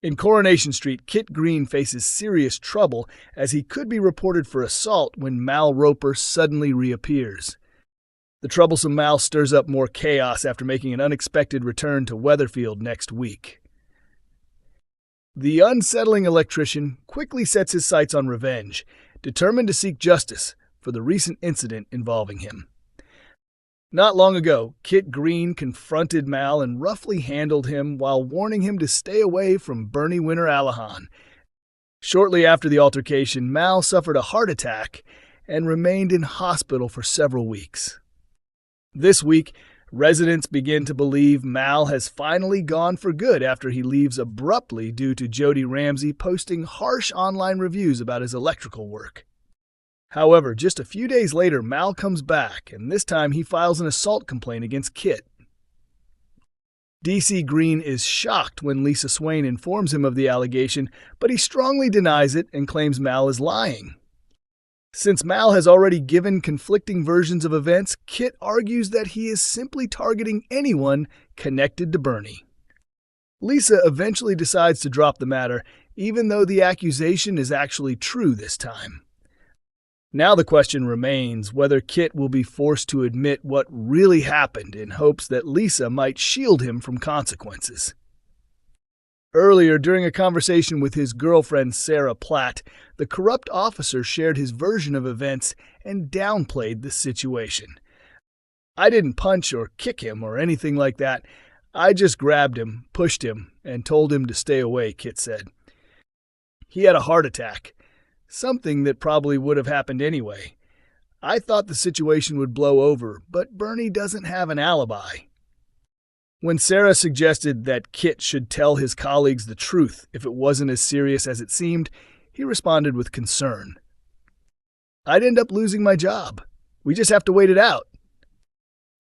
In Coronation Street, Kit Green faces serious trouble as he could be reported for assault when Mal Roper suddenly reappears. The troublesome Mal stirs up more chaos after making an unexpected return to Weatherfield next week. The unsettling electrician quickly sets his sights on revenge, determined to seek justice for the recent incident involving him. Not long ago, Kit Green confronted Mal and roughly handled him while warning him to stay away from Bernie Winter Allahan. Shortly after the altercation, Mal suffered a heart attack and remained in hospital for several weeks. This week, residents begin to believe Mal has finally gone for good after he leaves abruptly due to Jody Ramsey posting harsh online reviews about his electrical work. However, just a few days later, Mal comes back, and this time he files an assault complaint against Kit. DC Green is shocked when Lisa Swain informs him of the allegation, but he strongly denies it and claims Mal is lying. Since Mal has already given conflicting versions of events, Kit argues that he is simply targeting anyone connected to Bernie. Lisa eventually decides to drop the matter, even though the accusation is actually true this time. Now the question remains whether Kit will be forced to admit what really happened in hopes that Lisa might shield him from consequences. Earlier, during a conversation with his girlfriend Sarah Platt, the corrupt officer shared his version of events and downplayed the situation. "I didn't punch or kick him or anything like that. I just grabbed him, pushed him, and told him to stay away," Kit said. "He had a heart attack. Something that probably would have happened anyway. I thought the situation would blow over, but Bernie doesn't have an alibi." When Sarah suggested that Kit should tell his colleagues the truth if it wasn't as serious as it seemed, he responded with concern. "I'd end up losing my job. We just have to wait it out."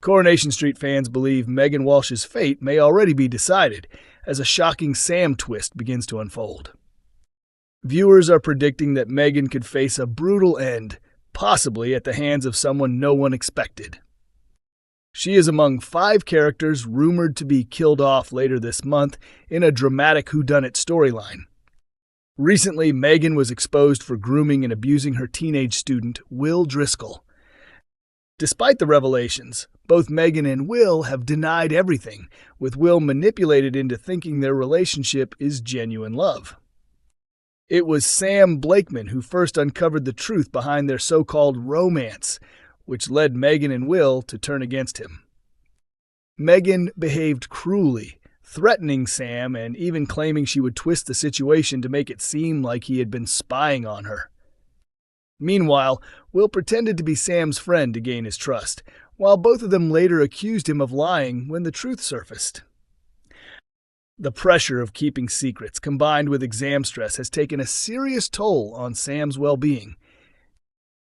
Coronation Street fans believe Megan Walsh's fate may already be decided as a shocking Sam twist begins to unfold. Viewers are predicting that Megan could face a brutal end, possibly at the hands of someone no one expected. She is among 5 characters rumored to be killed off later this month in a dramatic whodunit storyline. Recently, Megan was exposed for grooming and abusing her teenage student, Will Driscoll. Despite the revelations, both Megan and Will have denied everything, with Will manipulated into thinking their relationship is genuine love. It was Sam Blakeman who first uncovered the truth behind their so-called romance, which led Megan and Will to turn against him. Megan behaved cruelly, threatening Sam and even claiming she would twist the situation to make it seem like he had been spying on her. Meanwhile, Will pretended to be Sam's friend to gain his trust, while both of them later accused him of lying when the truth surfaced. The pressure of keeping secrets combined with exam stress has taken a serious toll on Sam's well-being.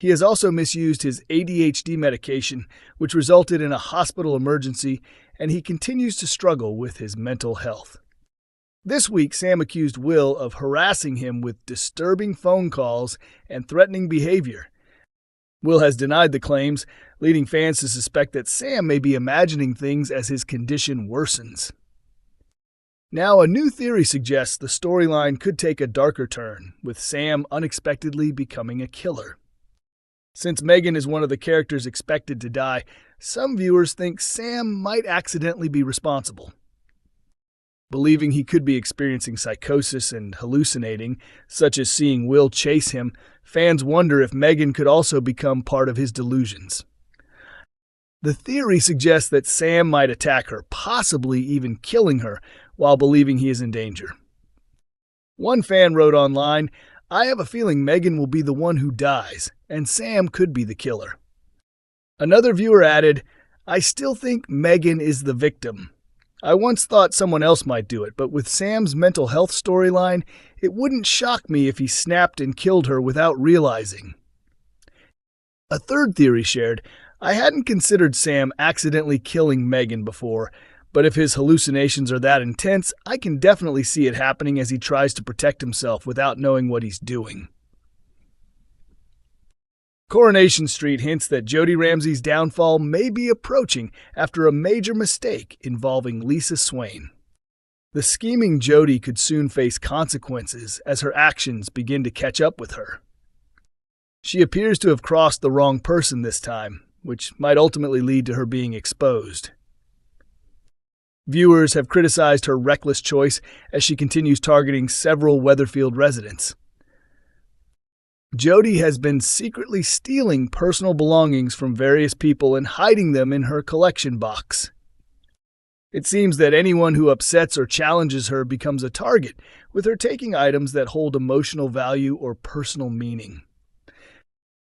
He has also misused his ADHD medication, which resulted in a hospital emergency, and he continues to struggle with his mental health. This week, Sam accused Will of harassing him with disturbing phone calls and threatening behavior. Will has denied the claims, leading fans to suspect that Sam may be imagining things as his condition worsens. Now, a new theory suggests the storyline could take a darker turn, with Sam unexpectedly becoming a killer. Since Megan is one of the characters expected to die, some viewers think Sam might accidentally be responsible. Believing he could be experiencing psychosis and hallucinating, such as seeing Will chase him, fans wonder if Megan could also become part of his delusions. The theory suggests that Sam might attack her, possibly even killing her, while believing he is in danger. One fan wrote online, "I have a feeling Megan will be the one who dies, and Sam could be the killer." Another viewer added, "I still think Megan is the victim. I once thought someone else might do it, but with Sam's mental health storyline, it wouldn't shock me if he snapped and killed her without realizing." A third theory shared, "I hadn't considered Sam accidentally killing Megan before, but if his hallucinations are that intense, I can definitely see it happening as he tries to protect himself without knowing what he's doing." Coronation Street hints that Jody Ramsey's downfall may be approaching after a major mistake involving Lisa Swain. The scheming Jody could soon face consequences as her actions begin to catch up with her. She appears to have crossed the wrong person this time, which might ultimately lead to her being exposed. Viewers have criticized her reckless choice as she continues targeting several Weatherfield residents. Jody has been secretly stealing personal belongings from various people and hiding them in her collection box. It seems that anyone who upsets or challenges her becomes a target, with her taking items that hold emotional value or personal meaning.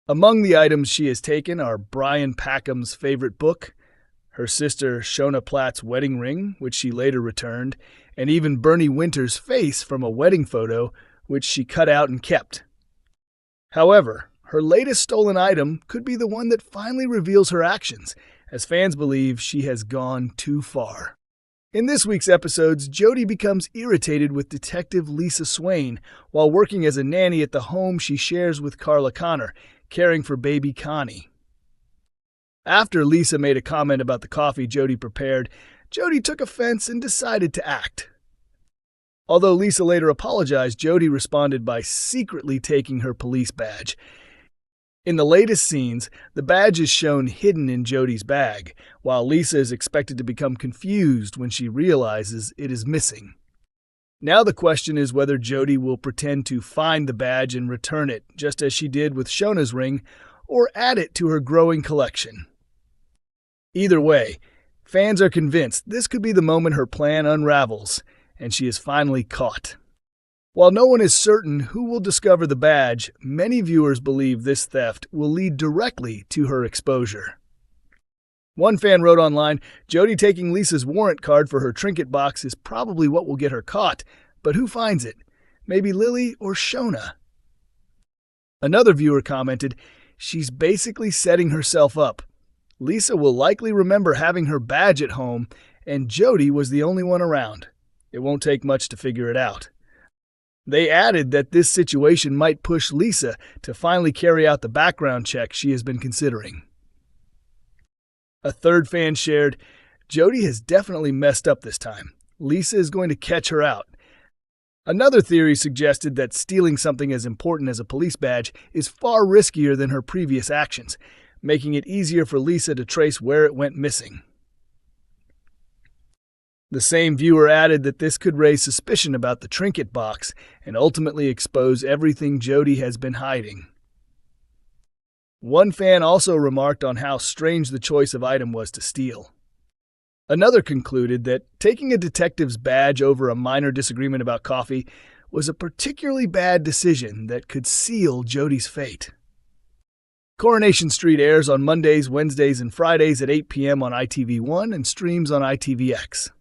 Among the items she has taken are Brian Packham's favorite book, her sister Sarah Platt's wedding ring, which she later returned, and even Bernie Winter's face from a wedding photo, which she cut out and kept. However, her latest stolen item could be the one that finally reveals her actions, as fans believe she has gone too far. In this week's episodes, Jody becomes irritated with Detective Lisa Swain while working as a nanny at the home she shares with Carla Connor, caring for baby Connie. After Lisa made a comment about the coffee Jody prepared, Jody took offense and decided to act. Although Lisa later apologized, Jody responded by secretly taking her police badge. In the latest scenes, the badge is shown hidden in Jody's bag, while Lisa is expected to become confused when she realizes it is missing. Now the question is whether Jody will pretend to find the badge and return it, just as she did with Shona's ring, or add it to her growing collection. Either way, fans are convinced this could be the moment her plan unravels, and she is finally caught. While no one is certain who will discover the badge, many viewers believe this theft will lead directly to her exposure. One fan wrote online, "Jody taking Lisa's warrant card for her trinket box is probably what will get her caught, but who finds it? Maybe Lily or Shona?" Another viewer commented, "She's basically setting herself up. Lisa will likely remember having her badge at home, and Jody was the only one around. It won't take much to figure it out." They added that this situation might push Lisa to finally carry out the background check she has been considering. A third fan shared, "Jody has definitely messed up this time. Lisa is going to catch her out." Another theory suggested that stealing something as important as a police badge is far riskier than her previous actions, making it easier for Lisa to trace where it went missing. The same viewer added that this could raise suspicion about the trinket box and ultimately expose everything Jody has been hiding. One fan also remarked on how strange the choice of item was to steal. Another concluded that taking a detective's badge over a minor disagreement about coffee was a particularly bad decision that could seal Jody's fate. Coronation Street airs on Mondays, Wednesdays, and Fridays at 8 p.m. on ITV1 and streams on ITVX.